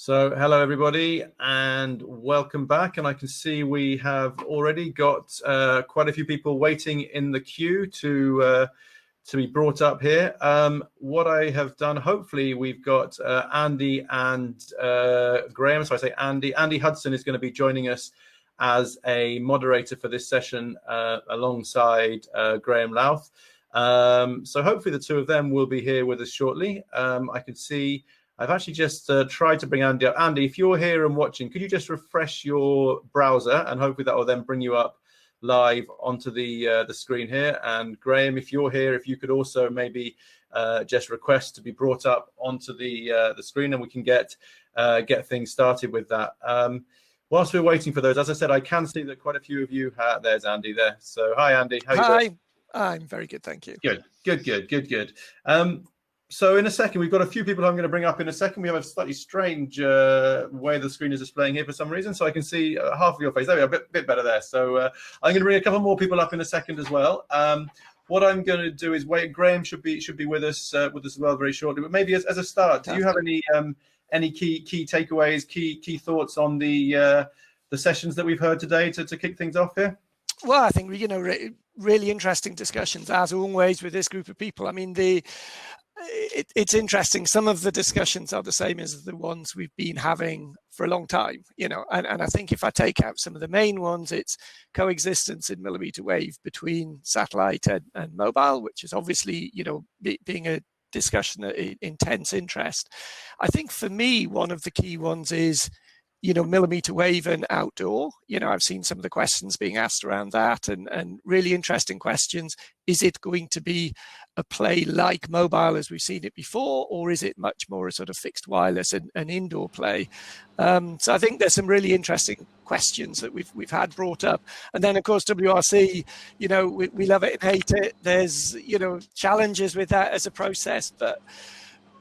So hello everybody and welcome back, and I can see we have already got quite a few people waiting in the queue to be brought up here. What I have done, hopefully we've got Andy and Graham. So I say Andy Hudson is going to be joining us as a moderator for this session alongside Graham Louth. So hopefully the two of them will be here with us shortly. I can see I've actually just tried to bring Andy up. Andy, if you're here and watching, could you just refresh your browser, and hopefully that will then bring you up live onto the screen here. And Graham, if you're here, if you could also maybe just request to be brought up onto the screen, and we can get things started with that. Whilst we're waiting for those, as I said, I can see that quite a few of you. There's Andy there. So hi, Andy. How you doing? I'm very good, thank you. Good. So in a second, we've got a few people I'm going to bring up in a second. We have a slightly strange way the screen is displaying here for some reason. So I can see half of your face. There we are, a bit better there. So I'm going to bring a couple more people up in a second as well. What I'm going to do is wait. Graham should be with us as well very shortly. But maybe as a start, do you have any key takeaways, key thoughts on the sessions that we've heard today to kick things off here? Well, I think really interesting discussions as always with this group of people. I mean, it's interesting. Some of the discussions are the same as the ones we've been having for a long time, and I think if I take out some of the main ones, it's coexistence in millimeter wave between satellite and mobile, which is obviously, being a discussion of intense interest. I think for me, one of the key ones is, millimeter wave and outdoor. I've seen some of the questions being asked around that, and really interesting questions. Is it going to be a play like mobile as we've seen it before, or is it much more a sort of fixed wireless and indoor play? So I think there's some really interesting questions that we've had brought up. And then of course WRC, we love it and hate it. There's challenges with that as a process, but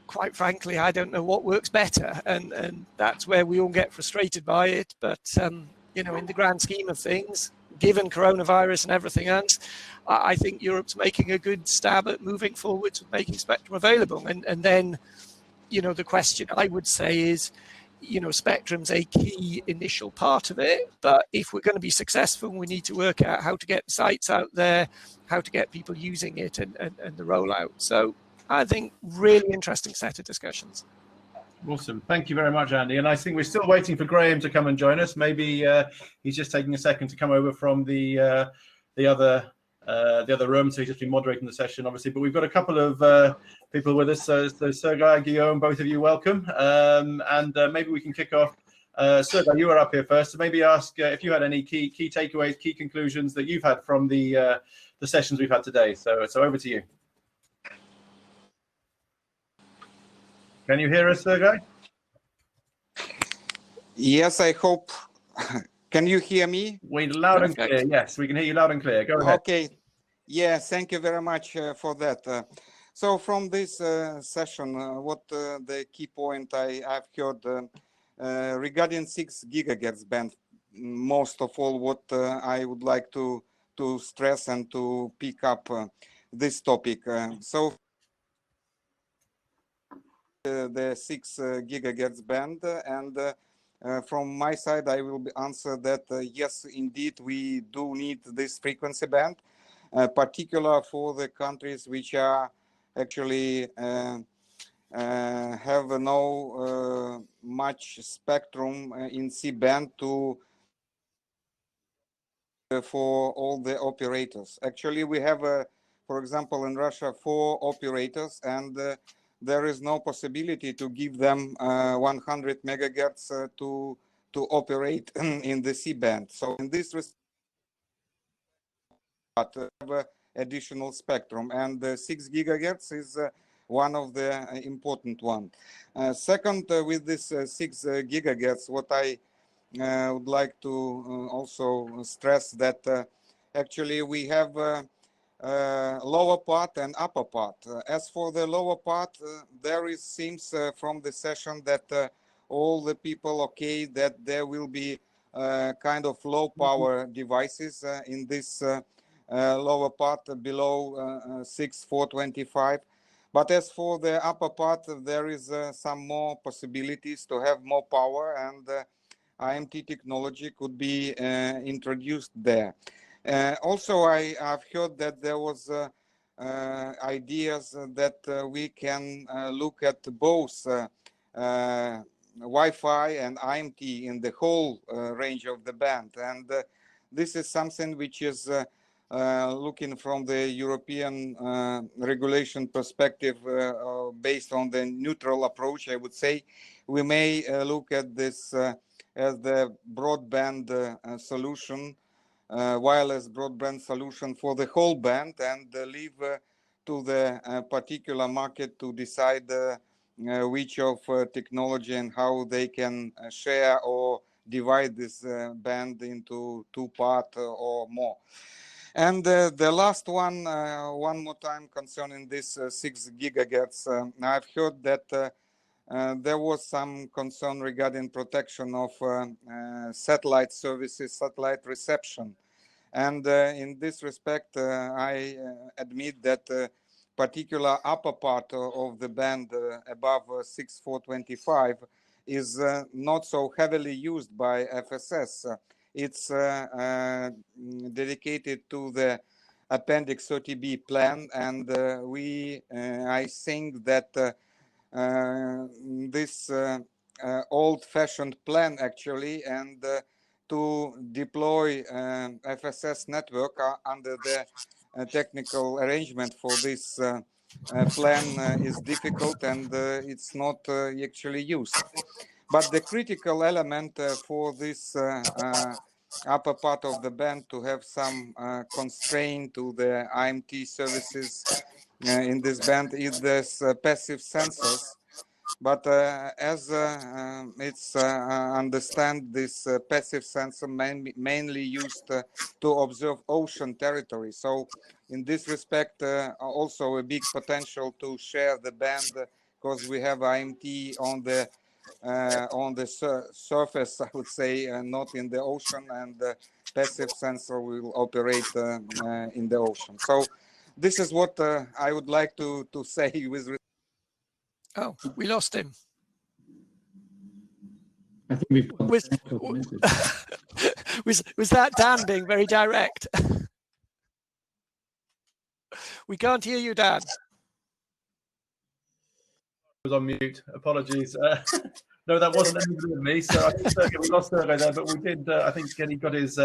quite frankly, I don't know what works better, and that's where we all get frustrated by it. But in the grand scheme of things, given coronavirus and everything else, I think Europe's making a good stab at moving forward to making spectrum available. And then, the question I would say is, spectrum's a key initial part of it, but if we're going to be successful, we need to work out how to get sites out there, how to get people using it, and the rollout. So I think really interesting set of discussions. Awesome. Thank you very much, Andy. And I think we're still waiting for Graham to come and join us. Maybe he's just taking a second to come over from the other room. So he's just been moderating the session, obviously. But we've got a couple of people with us. So Sergei, Guillaume, both of you, welcome. And maybe we can kick off. Sergei, you were up here first. So maybe ask if you had any key takeaways, key conclusions that you've had from the sessions we've had today. So over to you. Can you hear us, Sergei? Yes, I hope. Can you hear me? We're loud and clear. Yes, we can hear you loud and clear. Go ahead. Okay. Yeah, thank you very much for that. So from this session, what the key point I've heard regarding 6 gigahertz band, most of all, what I would like to stress and to pick up this topic. So the 6 gigahertz band, and from my side I will answer that yes, indeed we do need this frequency band, particular for the countries which are actually have no much spectrum in C band for all the operators. Actually we have for example in Russia 4 operators, and there is no possibility to give them 100 megahertz to operate in the C band. So in this respect, have additional spectrum, and 6 gigahertz is one of the important one. Second, with this 6 gigahertz, what I would like to also stress that actually we have lower part and upper part. As for the lower part, there seems from the session that all the people okay that there will be kind of low power devices in this lower part below 6425. But as for the upper part, there is some more possibilities to have more power, and IMT technology could be introduced there. Also, I've heard that there was ideas that we can look at both Wi-Fi and IMT in the whole range of the band, and this is something which is looking from the European regulation perspective, based on the neutral approach, I would say. We may look at this as the broadband solution, wireless broadband solution for the whole band, and leave to the particular market to decide which of technology and how they can share or divide this band into two parts or more. And the last one, one more time, concerning this 6 gigahertz, I've heard that there was some concern regarding protection of satellite services, satellite reception. And in this respect, I admit that particular upper part of the band above 6.425 is not so heavily used by FSS. It's dedicated to the Appendix 30B plan, and I think that this old-fashioned plan actually, and to deploy FSS network under the technical arrangement for this plan is difficult, and it's not actually used. But the critical element for this upper part of the band to have some constraint to the IMT services in this band is this passive sensors. But as it's understand, this passive sensor mainly used to observe ocean territory. So in this respect, also a big potential to share the band, because we have IMT on the surface, I would say, not in the ocean, and the passive sensor will operate in the ocean. So this is what I would like to say with. Oh, we lost him. I think we've got was that Dan being very direct? We can't hear you, Dan. I was on mute. Apologies. No, that wasn't anything with me. So I think we lost Sergey there, but we did. I think he got his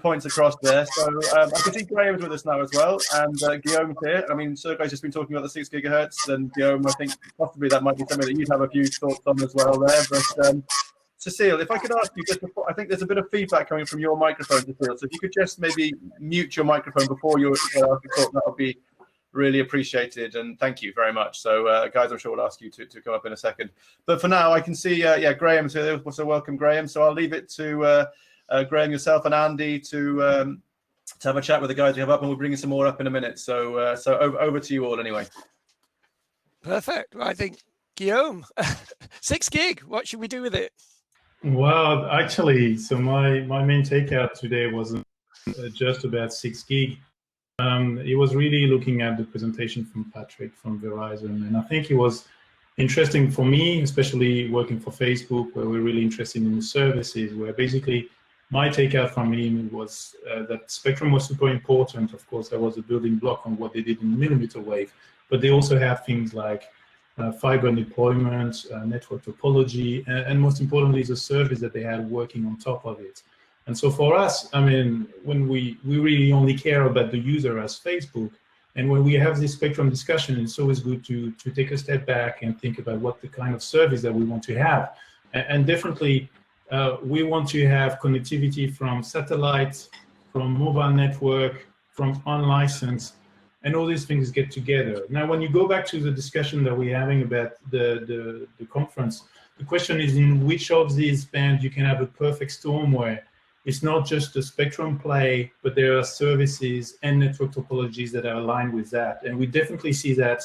points across there. So I can see Graham's with us now as well, and Guillaume's here. I mean, Sergey's just been talking about the 6 gigahertz, and Guillaume, I think possibly that might be something that you'd have a few thoughts on as well there. But Cecile, if I could ask you just before, I think there's a bit of feedback coming from your microphone, Cecile. So if you could just maybe mute your microphone before you talk, that would be really appreciated, and thank you very much. So guys, I'm sure we'll ask you to come up in a second, but for now I can see Graham's here, so welcome, Graham. So I'll leave it to Graham, yourself and Andy to have a chat with the guys we have up, and we'll bring some more up in a minute. So over to you all anyway. Perfect. Well, I think Guillaume, 6 gig, what should we do with it? Well, actually, so my main takeout today wasn't just about 6 gig. It was really looking at the presentation from Patrick from Verizon, and I think it was interesting for me, especially working for Facebook, where we're really interested in the services, where basically my takeout from him was that spectrum was super important. Of course, there was a building block on what they did in millimeter wave, but they also have things like fiber deployment, network topology, and most importantly, the service that they had working on top of it. And so for us, I mean, when we really only care about the user as Facebook, and when we have this spectrum discussion, it's always good to take a step back and think about what the kind of service that we want to have. And definitely, we want to have connectivity from satellite, from mobile network, from unlicensed, and all these things get together. Now, when you go back to the discussion that we're having about the conference, the question is in which of these bands you can have a perfect storm where it's not just a spectrum play, but there are services and network topologies that are aligned with that. And we definitely see that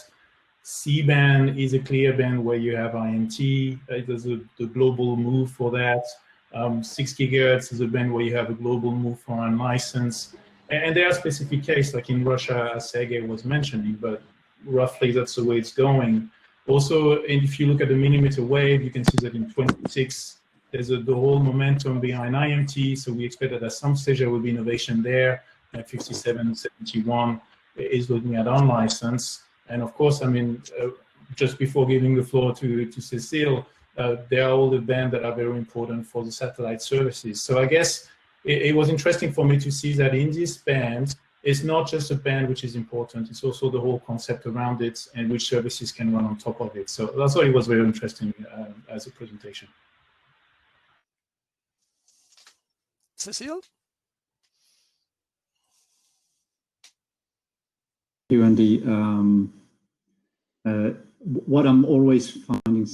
C-band is a clear band where you have IMT. There's the global move for that. 6 gigahertz is a band where you have a global move for unlicensed. And there are specific cases, like in Russia, as Sergey was mentioning, but roughly that's the way it's going. Also, if you look at the millimeter wave, you can see that in 26, there's the whole momentum behind IMT. So we expect that at some stage there will be innovation there. 5771 is looking at unlicensed. And of course, I mean, just before giving the floor to Cécile, there are all the bands that are very important for the satellite services. So I guess it was interesting for me to see that in this band, it's not just a band which is important, it's also the whole concept around it and which services can run on top of it. So that's why it was very interesting as a presentation. Cécile? Thank you, Andy. What I'm always finding,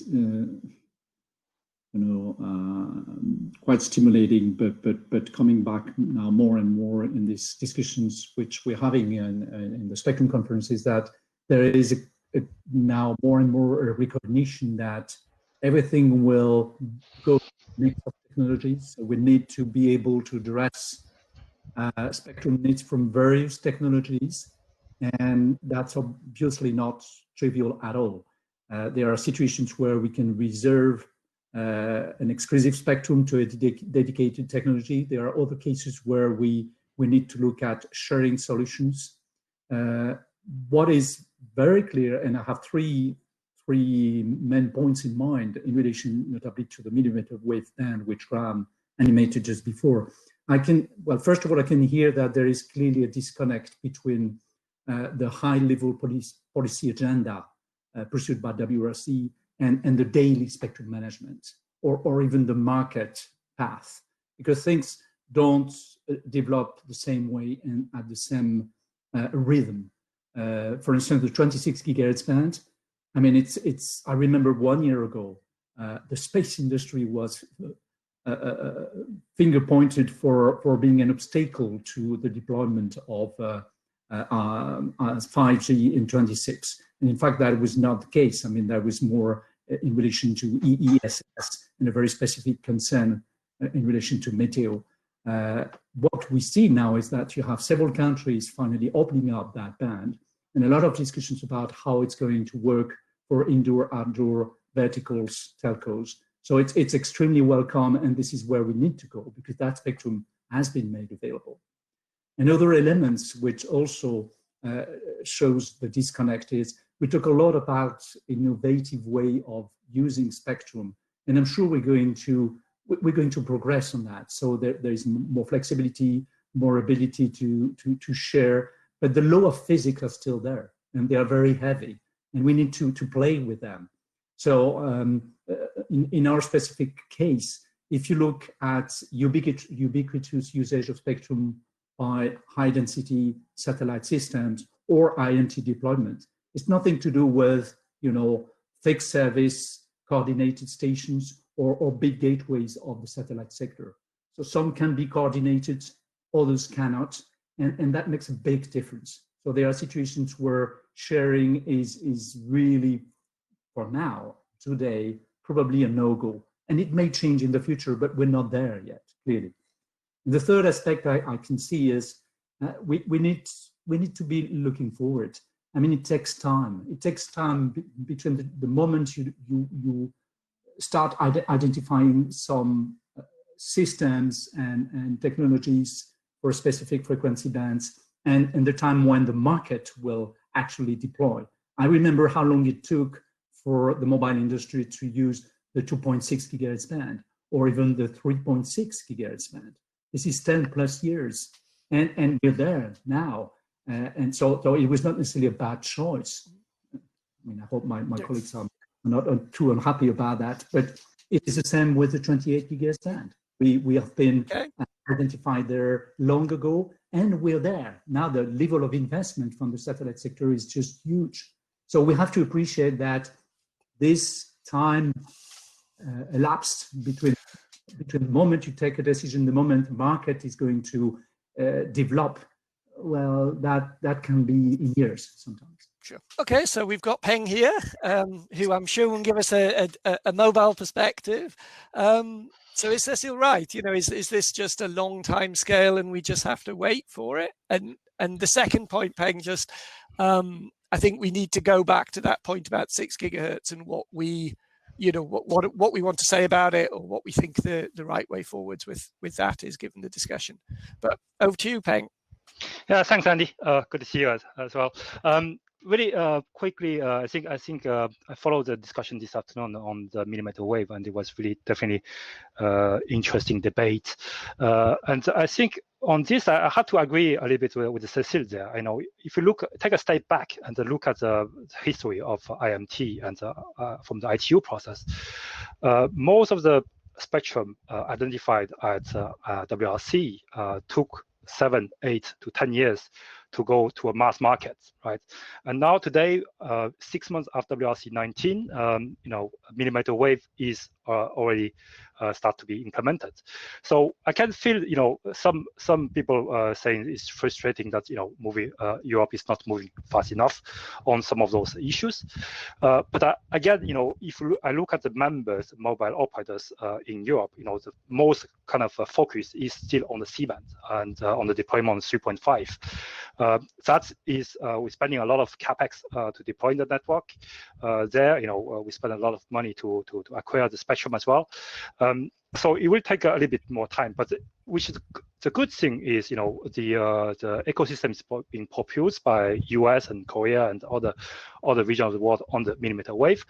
quite stimulating, but coming back now more and more in these discussions which we're having in the Spectrum Conference, is that there is now more and more a recognition that everything will go to the mix of technologies. So we need to be able to address spectrum needs from various technologies, and that's obviously not trivial at all. There are situations where we can reserve an exclusive spectrum to a dedicated technology. There are other cases where we need to look at sharing solutions. What is very clear, and I have three main points in mind in relation notably to the millimeter wave band, which Ram animated just before. Well, first of all, I can hear that there is clearly a disconnect between the high-level policy agenda pursued by WRC and the daily spectrum management, or even the market path, because things don't develop the same way and at the same rhythm. For instance, the 26 gigahertz band, I mean, I remember 1 year ago, the space industry was finger pointed for being an obstacle to the deployment of 5G in 26. And in fact, that was not the case. I mean, that was more in relation to EESS and a very specific concern in relation to Meteo. What we see now is that you have several countries finally opening up that band, and a lot of discussions about how it's going to work for indoor, outdoor, verticals, telcos. So it's extremely welcome, and this is where we need to go, because that spectrum has been made available. And other elements which also shows the disconnect is, we talk a lot about innovative way of using spectrum, and I'm sure we're going to progress on that. So there is more flexibility, more ability to share, but the law of physics are still there, and they are very heavy, and we need to play with them. So in our specific case, if you look at ubiquitous usage of spectrum by high-density satellite systems or INT deployment, it's nothing to do with, fixed service, coordinated stations, or big gateways of the satellite sector. So some can be coordinated, others cannot, and that makes a big difference. So there are situations where sharing is really, for now, today, probably a no-go. And it may change in the future, but we're not there yet, clearly. The third aspect I can see is we need to be looking forward. I mean, it takes time. It takes time between the moment you start identifying some systems and technologies for specific frequency bands and the time when the market will actually deploy. I remember how long it took for the mobile industry to use the 2.6 gigahertz band or even the 3.6 gigahertz band. This is 10 plus years, and we're there now. And so it was not necessarily a bad choice. I mean, I hope my colleagues are not too unhappy about that, but it is the same with the 28 gigahertz band. We have been identified there long ago, and we're there. Now the level of investment from the satellite sector is just huge. So we have to appreciate that this time elapsed between the moment you take a decision, the moment the market is going to develop, well, that can be in years sometimes. Sure. Okay, so we've got Peng here, who I'm sure will give us a mobile perspective. So is Cécile right? Is this just a long time scale and we just have to wait for it? And the second point, Peng, just I think we need to go back to that point about 6 gigahertz and what we, what we want to say about it, or what we think the right way forwards with that is, given the discussion. But over to you, Peng. Yeah, thanks, Andy. Good to see you as well. Really quickly, I think I followed the discussion this afternoon on the millimeter wave, and it was really definitely interesting debate. And I think on this, I have to agree a little bit with Cecile there. If you take a step back and look at the history of IMT and from the ITU process, most of the spectrum identified at WRC took 7, 8 to 10 years to go to a mass market, right? And now today, 6 months after WRC 19, millimeter wave is already start to be implemented. So I can feel, some people saying it's frustrating that Europe is not moving fast enough on some of those issues. But again, if I look at the members, mobile operators in Europe, the most kind of focus is still on the C-band and on the deployment of 3.5. That is, we're spending a lot of capex to deploy the network. There, we spend a lot of money to acquire the spectrum as well. So it will take a little bit more time, but which is the good thing is, the ecosystem is being propelled by US and Korea and other regions of the world on the millimeter wave.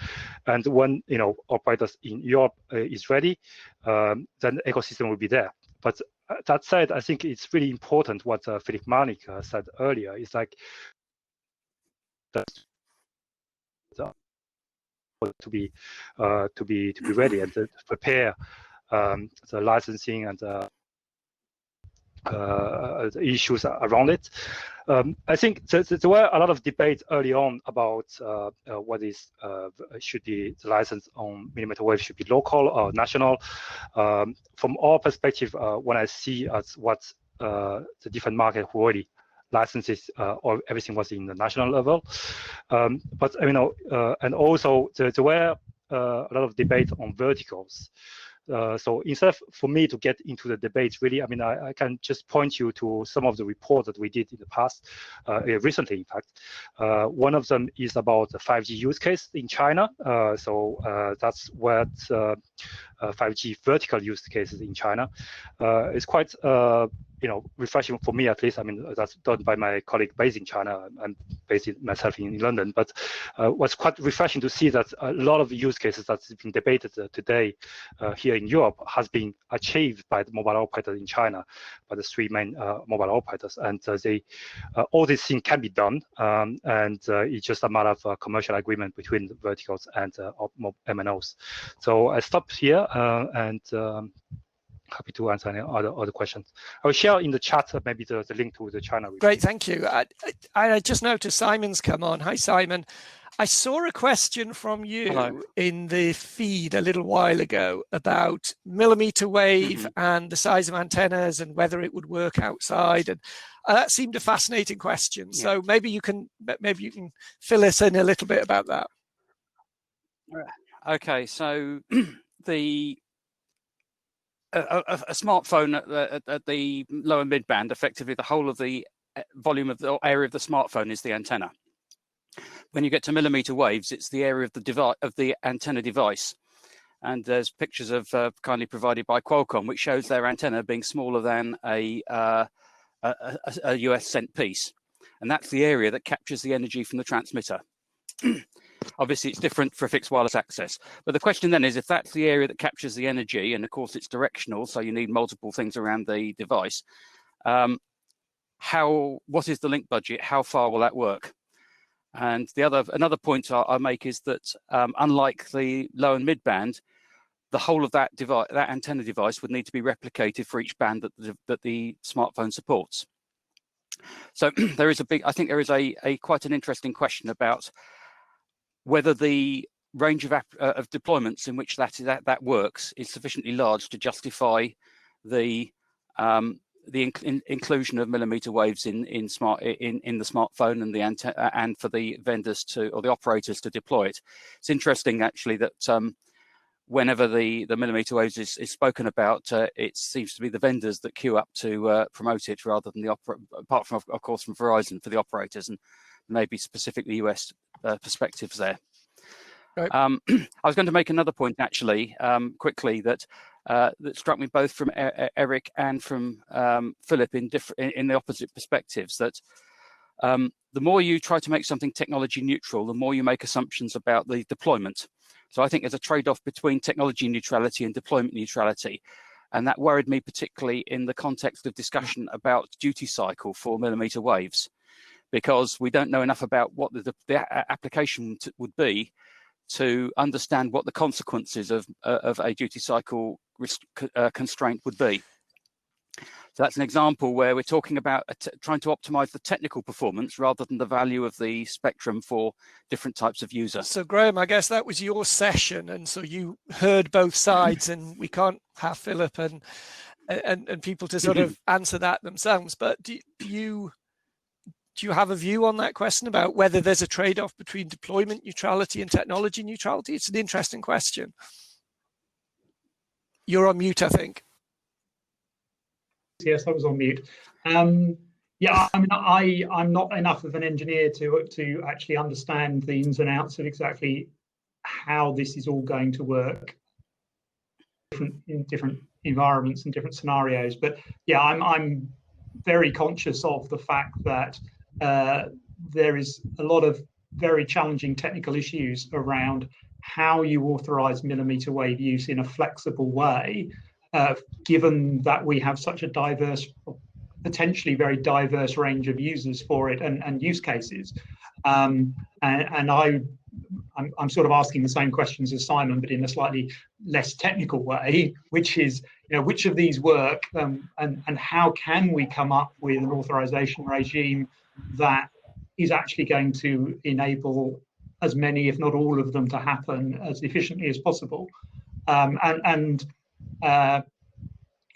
And when operators in Europe is ready, then the ecosystem will be there. But that said, I think it's really important what Philip Marnik said earlier. It's like to be ready and to prepare the licensing and the issues around it. I think there were a lot of debates early on about what is should be the license on millimeter wave should be local or national. From our perspective, when I see as what the different market who already licenses or everything was in the national level, but and also there were a lot of debate on verticals. So instead of for me to get into the debate, really, I can just point you to some of the reports that we did in the past, recently, in fact. One of them is about the 5G use case in China. So that's what 5G vertical use cases in China. It's quite refreshing for me, at least. That's done by my colleague based in China. I'm based myself in London, but what's quite refreshing to see that a lot of use cases that's been debated today here in Europe has been achieved by the mobile operators in China, by the 3 main mobile operators, and all these things can be done, and it's just a matter of commercial agreement between the verticals and MNOs. So I stop here and happy to answer any other questions. I will share in the chat maybe the link to the China report. Great, thank you. I just noticed Simon's come on. Hi, Simon. I saw a question from you Hello. in the feed a little while ago about millimeter wave and the size of antennas and whether it would work outside, and that seemed a fascinating question. Yeah. So maybe you can fill us in a little bit about that. Okay, so a smartphone at the lower mid-band, effectively the whole of the volume of the area of the smartphone is the antenna. When you get to millimeter waves, it's the area of the antenna device. And there's pictures of kindly provided by Qualcomm, which shows their antenna being smaller than a US cent piece. And that's the area that captures the energy from the transmitter. Obviously, it's different for fixed wireless access. But the question then is, if that's the area that captures the energy, and of course it's directional, so you need multiple things around the device, what is the link budget? How far will that work? And another point I'll make is that unlike the low and mid band, the whole of that antenna device would need to be replicated for each band that the smartphone supports. So there is I think there is a quite an interesting question about whether the range of deployments in which that works is sufficiently large to justify the inclusion of millimeter waves in the smartphone and the antenna, and for the vendors or the operators to deploy it. It's interesting actually that whenever the millimeter waves is spoken about, it seems to be the vendors that queue up to promote it rather than apart from, of course, from Verizon for the operators. And maybe specifically US perspectives there. Right. I was going to make another point actually, quickly, that that struck me both from Eric and from Philip in the opposite perspectives. That the more you try to make something technology neutral, the more you make assumptions about the deployment. So I think there's a trade-off between technology neutrality and deployment neutrality. And that worried me particularly in the context of discussion about duty cycle for millimeter waves, because we don't know enough about what the application would be to understand what the consequences of a duty cycle constraint would be. So that's an example where we're talking about trying to optimize the technical performance rather than the value of the spectrum for different types of user. So Graham, I guess that was your session, and so you heard both sides, and we can't have Philip and people to sort of answer that themselves. But do you have a view on that question about whether there's a trade-off between deployment neutrality and technology neutrality? It's an interesting question. You're on mute, I think. Yes, I was on mute. Yeah, I mean, I'm not enough of an engineer to actually understand the ins and outs of exactly how this is all going to work in different environments and different scenarios. But yeah, I'm very conscious of the fact that there is a lot of very challenging technical issues around how you authorize millimeter wave use in a flexible way, given that we have such a diverse, potentially very diverse range of users for it and use cases. And I'm sort of asking the same questions as Simon, but in a slightly less technical way, which is, you know, which of these work, and how can we come up with an authorization regime that is actually going to enable as many, if not all of them, to happen as efficiently as possible.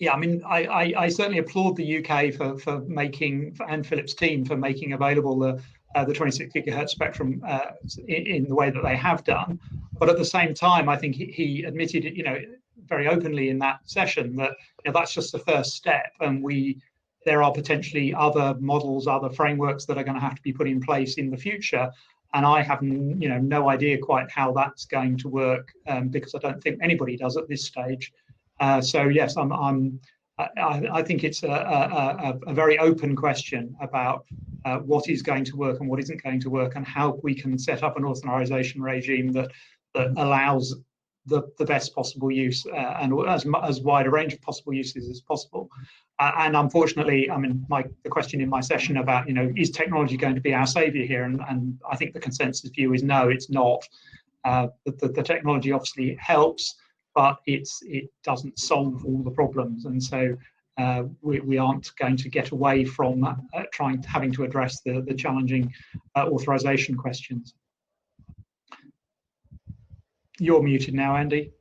Yeah, I mean, I certainly applaud the UK for making, and Philip's team for making available the 26 gigahertz spectrum in the way that they have done. But at the same time, I think he admitted, you know, very openly in that session that, you know, that's just the first step, and there are potentially other models, other frameworks that are going to have to be put in place in the future. And I have, you know, no idea quite how that's going to work, because I don't think anybody does at this stage. So yes, I think it's a very open question about what is going to work and what isn't going to work, and how we can set up an authorization regime that allows the best possible use and as wide a range of possible uses as possible. And unfortunately, I mean, the question in my session about, you know, is technology going to be our savior here? And I think the consensus view is no, it's not. The technology obviously helps, but it doesn't solve all the problems, and so we aren't going to get away from having to address the challenging authorization questions. You're muted now, Andy.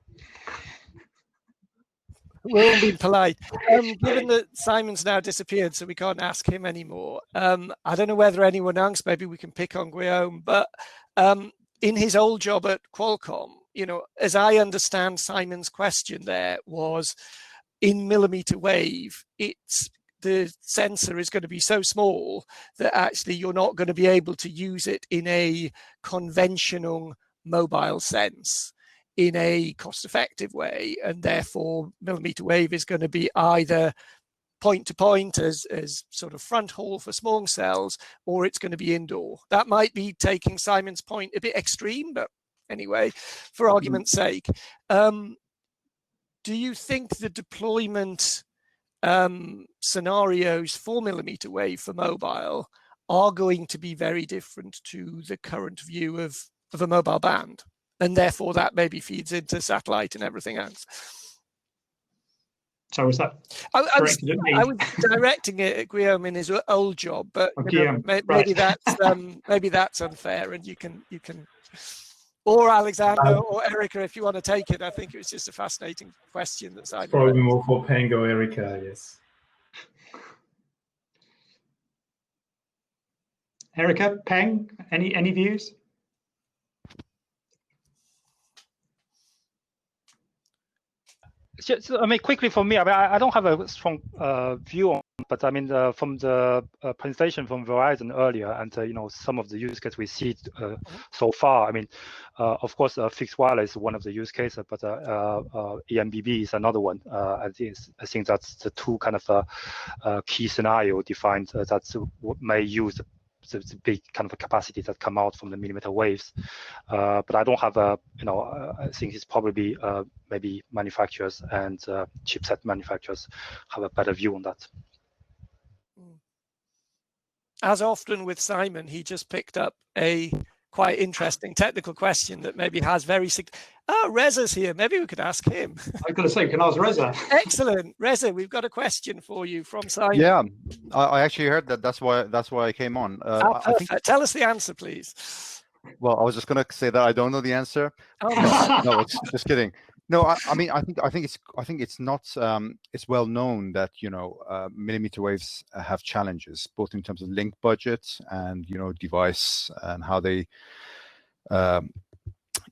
We're all being polite. Given that Simon's now disappeared, so we can't ask him anymore, I don't know whether anyone else, maybe we can pick on Guillaume, but in his old job at Qualcomm, you know, as I understand Simon's question there was, in millimeter wave, the sensor is going to be so small that actually you're not going to be able to use it in a conventional mobile sense in a cost-effective way, and therefore millimeter wave is going to be either point-to-point as sort of front haul for small cells, or it's going to be indoor. That might be taking Simon's point a bit extreme, but anyway, for argument's sake, do you think the deployment scenarios for millimeter wave for mobile are going to be very different to the current view of a mobile band, and therefore that maybe feeds into satellite and everything else? So was that? I was directing it at Guillaume in his old job, but maybe that's unfair, and you can, or Alexander or Erica, if you want to take it. I think it was just a fascinating question that Simon. Probably more for Pango, Erica, yes. Erica, Peng, any views? So, I mean, quickly for me, I mean, I don't have a strong view on, but I mean, from the presentation from Verizon earlier, and you know, some of the use cases we see so far. I mean, of course, fixed wireless is one of the use cases, but EMBB is another one. I think that's the two kind of key scenario defined that may use the big kind of a capacity that come out from the millimeter waves, but I don't have a, you know, I think it's probably maybe manufacturers and chipset manufacturers have a better view on that. As often with Simon, he just picked up a quite interesting technical question that maybe has very Reza's here. Maybe we could ask him. I've got to say, can I ask Reza? Excellent, Reza. We've got a question for you from Simon. Yeah, I actually heard that. That's why I came on. I think... Tell us the answer, please. Well, I was just going to say that I don't know the answer. Oh. No, just kidding. No, I mean, I think it's not. It's well known that, you know, millimeter waves have challenges, both in terms of link budget and, you know, device and how they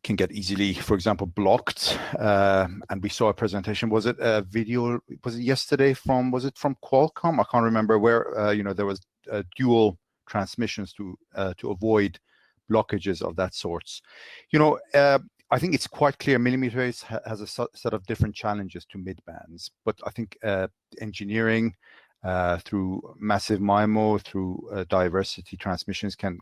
can get easily, for example, blocked. And we saw a presentation. Was it a video? Was it yesterday from Qualcomm? I can't remember, where you know, there was dual transmissions to avoid blockages of that sorts. You know, I think it's quite clear millimeter waves has a set of different challenges to mid-bands, but I think engineering through massive MIMO, through diversity transmissions can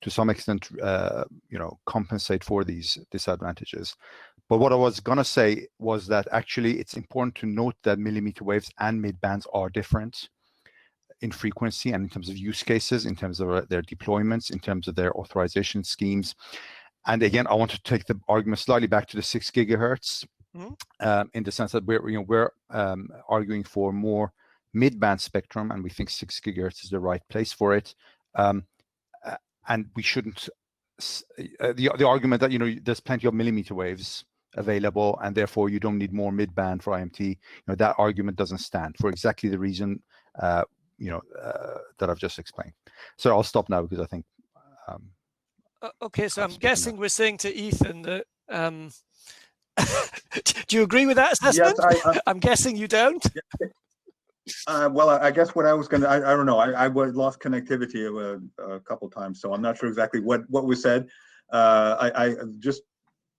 to some extent, you know, compensate for these disadvantages. But what I was going to say was that actually it's important to note that millimeter waves and mid-bands are different in frequency and in terms of use cases, in terms of their deployments, in terms of their authorization schemes. And again, I want to take the argument slightly back to the 6 gigahertz, in the sense that we're arguing for more mid-band spectrum, and we think 6 gigahertz is the right place for it. And we shouldn't. The argument that, you know, there's plenty of millimeter waves available, and therefore you don't need more mid-band for IMT. You know, that argument doesn't stand for exactly the reason you know, that I've just explained. So I'll stop now because I think. Okay, so I'm guessing we're saying to Ethan that. Do you agree with that assessment? Yes, I'm guessing you don't. Well, I guess what I was going to, I don't know. I lost connectivity a couple times, so I'm not sure exactly what was said. I just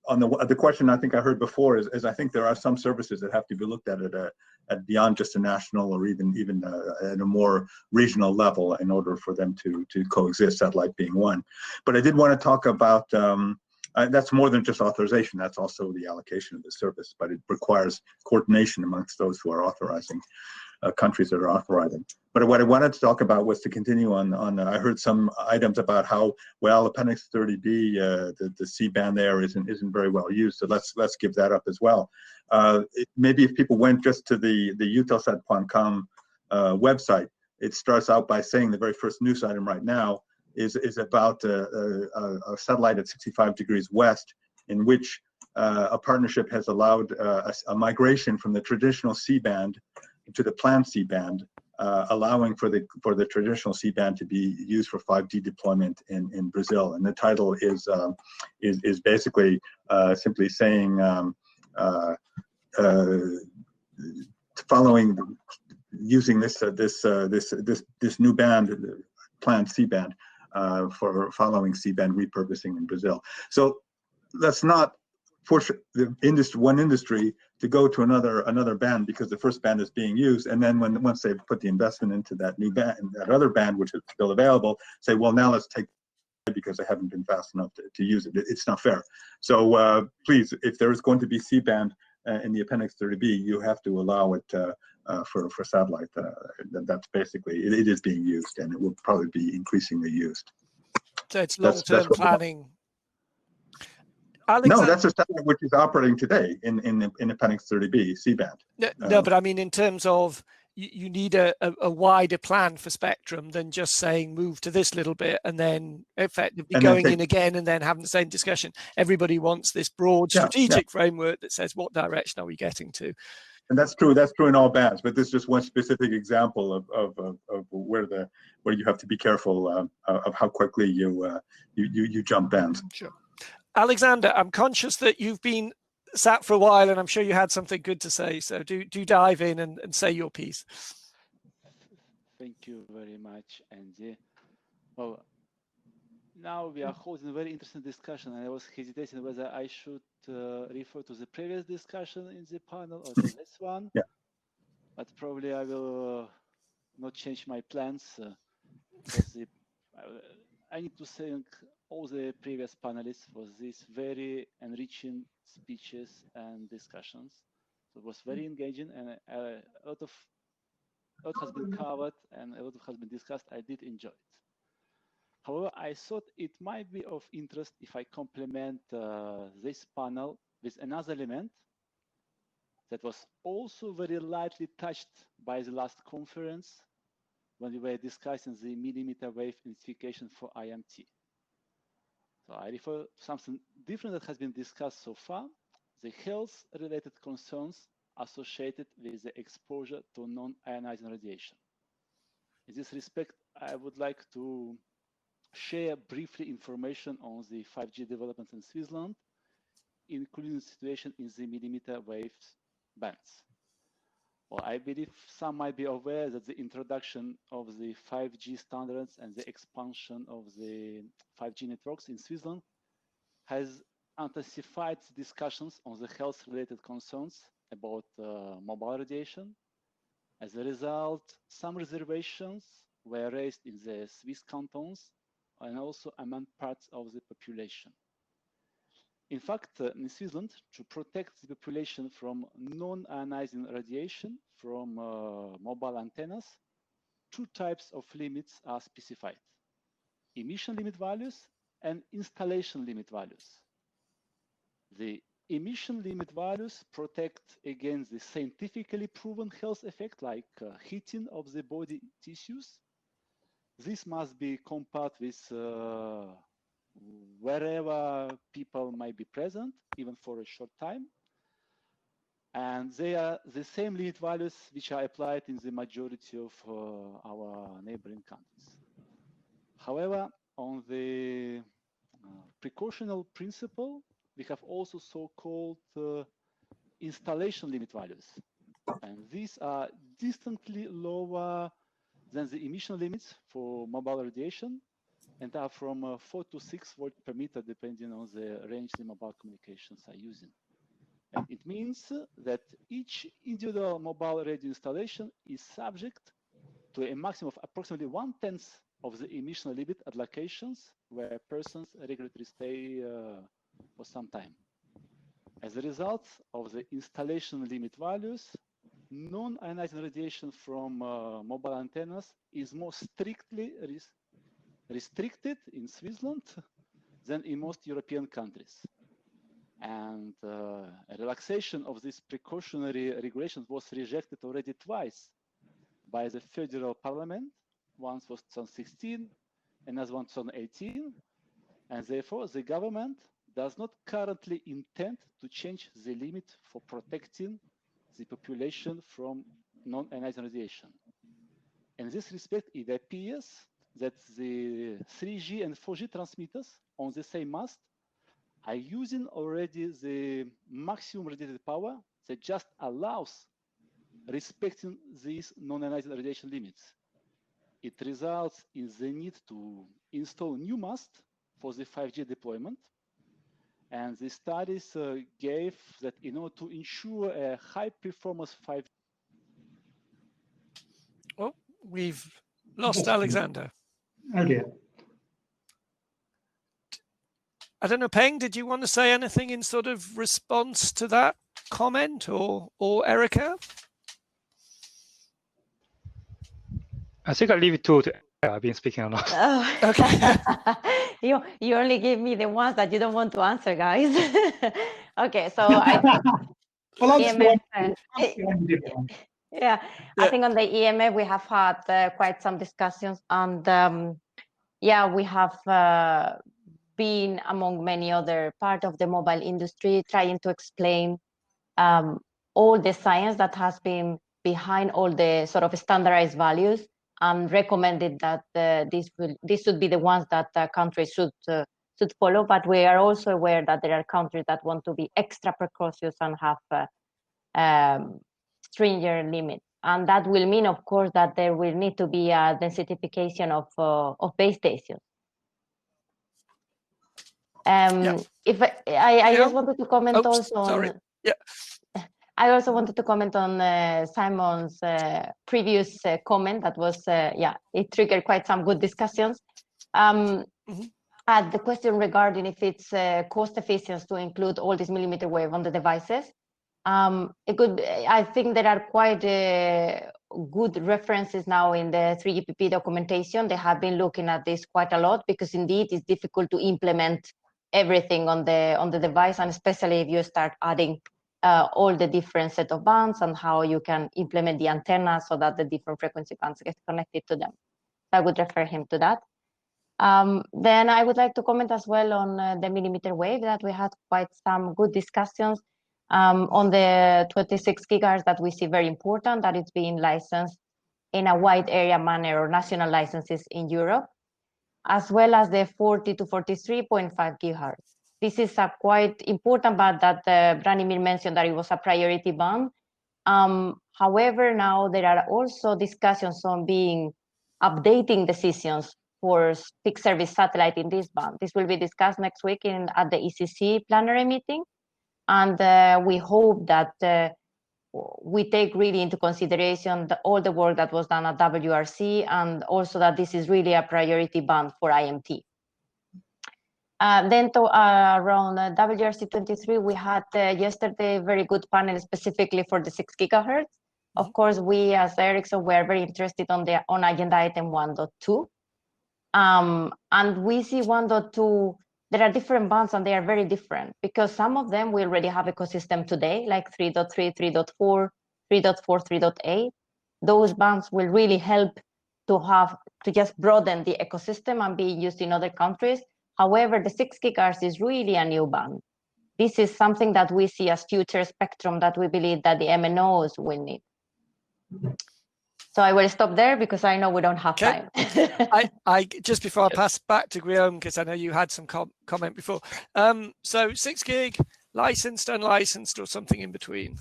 on the question I think I heard before is I think there are some services that have to be looked at beyond just a national or even at a more regional level in order for them to coexist, satellite being one. But I did want to talk about that's more than just authorization. That's also the allocation of the service, but it requires coordination amongst those who are authorizing, countries that are authorizing. But what I wanted to talk about was to continue on I heard some items about how, well, Appendix 30B, the C-band there isn't very well used. So let's give that up as well. Maybe if people went just to the Eutelsat.com website, it starts out by saying the very first news item right now is about a satellite at 65 degrees west, in which a partnership has allowed a migration from the traditional C-band to the planned C-band, allowing for the traditional C-band to be used for 5G deployment in Brazil. And the title is basically simply saying using this new band, planned C-band, for following C-band repurposing in Brazil. So let's not push one industry to go to another band because the first band is being used, and then once they've put the investment into that new band, that other band which is still available, say, well, now let's take it because they haven't been fast enough to use it. It's not fair. So please, if there is going to be C-band in the Appendix 30B, you have to allow it for satellite. That's basically it is being used, and it will probably be increasingly used. So it's long-term planning. No, that's a satellite which is operating today in Appendix 30B C-band. No, but I mean, in terms of you need a wider plan for spectrum than just saying move to this little bit and then effectively going in again and then having the same discussion. Everybody wants this broad strategic framework that says what direction are we getting to. And that's true. That's true in all bands. But this is just one specific example of where you have to be careful of how quickly you jump bands. Sure. Alexander, I'm conscious that you've been sat for a while, and I'm sure you had something good to say. So do dive in and say your piece. Thank you very much, Andy. Well, now we are holding a very interesting discussion, and I was hesitating whether I should refer to the previous discussion in the panel or to this one. Yeah. But probably I will not change my plans. Because I need to thank all the previous panelists for these very enriching speeches and discussions. So it was very engaging, and a lot has been covered and a lot has been discussed. I did enjoy it. However, I thought it might be of interest if I complement this panel with another element that was also very lightly touched by the last conference when we were discussing the millimeter wave identification for IMT. So I refer to something different that has been discussed so far, the health-related concerns associated with the exposure to non-ionizing radiation. In this respect, I would like to share briefly information on the 5G developments in Switzerland, including the situation in the millimeter wave bands. Well, I believe some might be aware that the introduction of the 5G standards and the expansion of the 5G networks in Switzerland has intensified discussions on the health-related concerns about mobile radiation. As a result, some reservations were raised in the Swiss cantons and also among parts of the population. In fact, in Switzerland, to protect the population from non-ionizing radiation from mobile antennas, two types of limits are specified: emission limit values and installation limit values. The emission limit values protect against the scientifically proven health effect like heating of the body tissues. This must be compared with wherever people might be present, even for a short time. And they are the same limit values which are applied in the majority of our neighboring countries. However, on the precautional principle, we have also so-called installation limit values. And these are distantly lower than the emission limits for mobile radiation and are from 4 to 6 volts per meter, depending on the range the mobile communications are using. And it means that each individual mobile radio installation is subject to a maximum of approximately 1/10 of the emission limit at locations where persons regularly stay for some time. As a result of the installation limit values, non-ionizing radiation from mobile antennas is more strictly restricted in Switzerland than in most European countries. And a relaxation of this precautionary regulation was rejected already twice by the federal parliament. Once was 2016 and as one 2018. And therefore, the government does not currently intend to change the limit for protecting the population from non-ionizing radiation. In this respect, it appears that the 3G and 4G transmitters on the same mast are using already the maximum radiated power that just allows respecting these non-ionizing radiation limits. It results in the need to install new masts for the 5G deployment. And the studies gave that in order to ensure a high performance 5G. Oh, we've lost Alexander. Oh dear. I don't know, Peng, did you want to say anything in sort of response to that comment, or Erica? I think I'll leave it to I've been speaking a lot. Oh. Okay. you only give me the ones that you don't want to answer, guys. Okay, so Well, yeah, I think on the EMF we have had quite some discussions, and yeah, we have been among many other part of the mobile industry trying to explain all the science that has been behind all the sort of standardized values, and recommended that these should be the ones that countries should should follow, but we are also aware that there are countries that want to be extra precautious and have stringent limits. And that will mean, of course, that there will need to be a densification of base stations. If I just wanted to comment also on. Yeah. I also wanted to comment on Simon's previous comment. That was, it triggered quite some good discussions. The question regarding if it's cost efficient to include all this millimeter wave on the devices. I think there are quite good references now in the 3GPP documentation. They have been looking at this quite a lot because indeed it's difficult to implement everything on the device, and especially if you start adding all the different set of bands and how you can implement the antenna so that the different frequency bands get connected to them. I would refer him to that. Then I would like to comment as well on the millimeter wave, that we had quite some good discussions on the 26 gigahertz that we see very important, that it's being licensed in a wide area manner or national licenses in Europe, as well as the 40 to 43.5 gigahertz. This is a quite important band that Branimir mentioned that it was a priority band. However, now there are also discussions on updating decisions for fixed service satellite in this band. This will be discussed next week at the ECC plenary meeting. And we hope that we take really into consideration all the work that was done at WRC, and also that this is really a priority band for IMT. Then around WRC 23, we had yesterday a very good panel specifically for the 6 gigahertz. Of course, we as Ericsson were very interested on agenda item 1.2. And we see 1.2, there are different bands and they are very different because some of them we already have ecosystem today, like 3.3, 3.4, 3.4, 3.8. Those bands will really help to just broaden the ecosystem and be used in other countries. However, the 6 gigahertz is really a new band. This is something that we see as future spectrum that we believe that the MNOs will need. So I will stop there because I know we don't have time. I just before I pass back to Guillaume, because I know you had some comment before. So 6 gig, licensed, unlicensed, or something in between?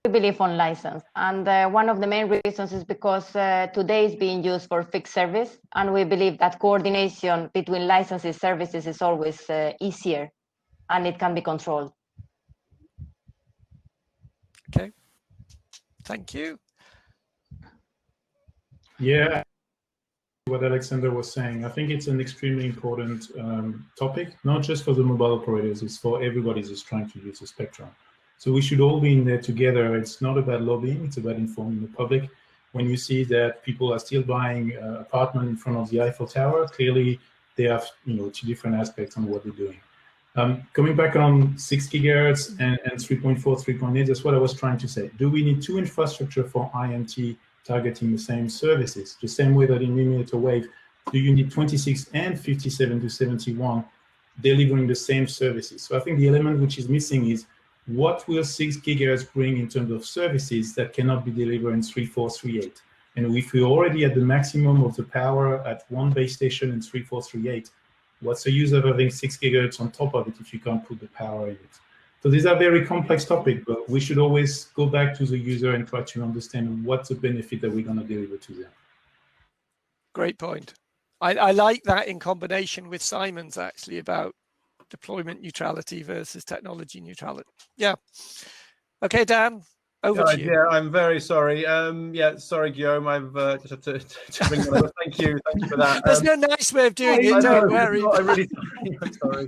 We believe on license, and one of the main reasons is because today is being used for fixed service, and we believe that coordination between licenses services is always easier, and it can be controlled. Okay, thank you. Yeah, what Alexander was saying, I think it's an extremely important topic, not just for the mobile operators, it's for everybody who's trying to use the spectrum. So we should all be in there together. It's not about lobbying, it's about informing the public. When you see that people are still buying apartment in front of the Eiffel Tower, clearly they have two different aspects on what they're doing. Coming back on 6 gigahertz and 3.4, 3.8, that's what I was trying to say. Do we need two infrastructure for IMT targeting the same services? The same way that in millimeter wave, do you need 26 and 57 to 71 delivering the same services? So I think the element which is missing is what will 6 gigahertz bring in terms of services that cannot be delivered in 3.4, 3.8? And if we're already at the maximum of the power at one base station in 3.4, 3.8, what's the use of having 6 gigahertz on top of it if you can't put the power in it? So these are very complex topics, but we should always go back to the user and try to understand what's the benefit that we're going to deliver to them. Great point. I like that in combination with Simon's actually about deployment neutrality versus technology neutrality. Yeah. Okay, Dan, over to you. Yeah, I'm very sorry. Yeah, sorry, Guillaume. I've just had to bring that up. Thank you for that. There's no nice way of doing it. Don't worry. I'm really sorry. I'm sorry.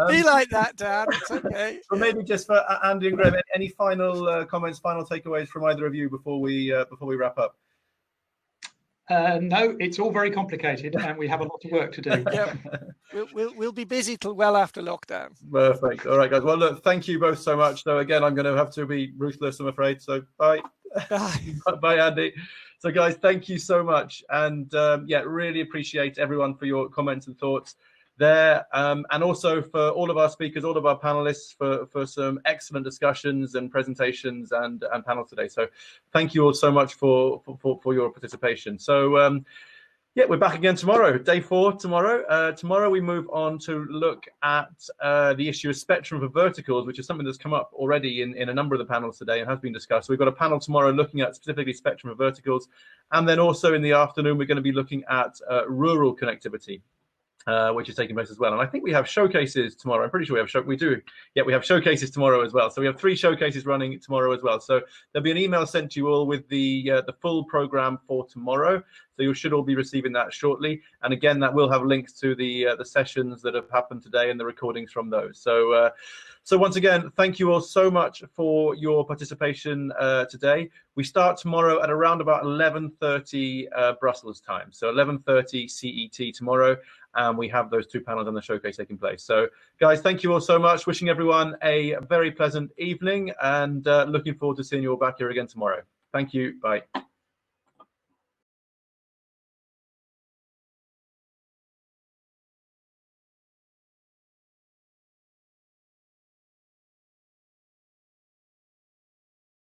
Be like that, Dan. It's okay. So maybe just for Andy and Graham, any final comments, final takeaways from either of you before we wrap up? No, it's all very complicated, and we have a lot of work to do. Yeah, we'll be busy till well after lockdown. Perfect. All right, guys. Well, look, thank you both so much. So again, I'm going to have to be ruthless, I'm afraid. So bye. Bye, Andy. So guys, thank you so much, and yeah, really appreciate everyone for your comments and thoughts there, and also for all of our speakers, all of our panelists for some excellent discussions and presentations and panels today. So thank you all so much for your participation. So Yeah, we're back again tomorrow, day 4 tomorrow. Tomorrow we move on to look at the issue of spectrum for verticals, which is something that's come up already in a number of the panels today and has been discussed. So we've got a panel tomorrow looking at specifically spectrum for verticals. And then also in the afternoon, we're going to be looking at rural connectivity, which is taking place as well. And I think we have showcases tomorrow. I'm pretty sure we do. Yeah, we have showcases tomorrow as well. So we have 3 showcases running tomorrow as well. So there'll be an email sent to you all with the full program for tomorrow. So you should all be receiving that shortly. And again, that will have links to the sessions that have happened today and the recordings from those. So so once again, thank you all so much for your participation today. We start tomorrow at around about 11:30 Brussels time. So 11:30 CET tomorrow. And we have those 2 panels on the showcase taking place. So guys, thank you all so much. Wishing everyone a very pleasant evening and looking forward to seeing you all back here again tomorrow. Thank you. Bye.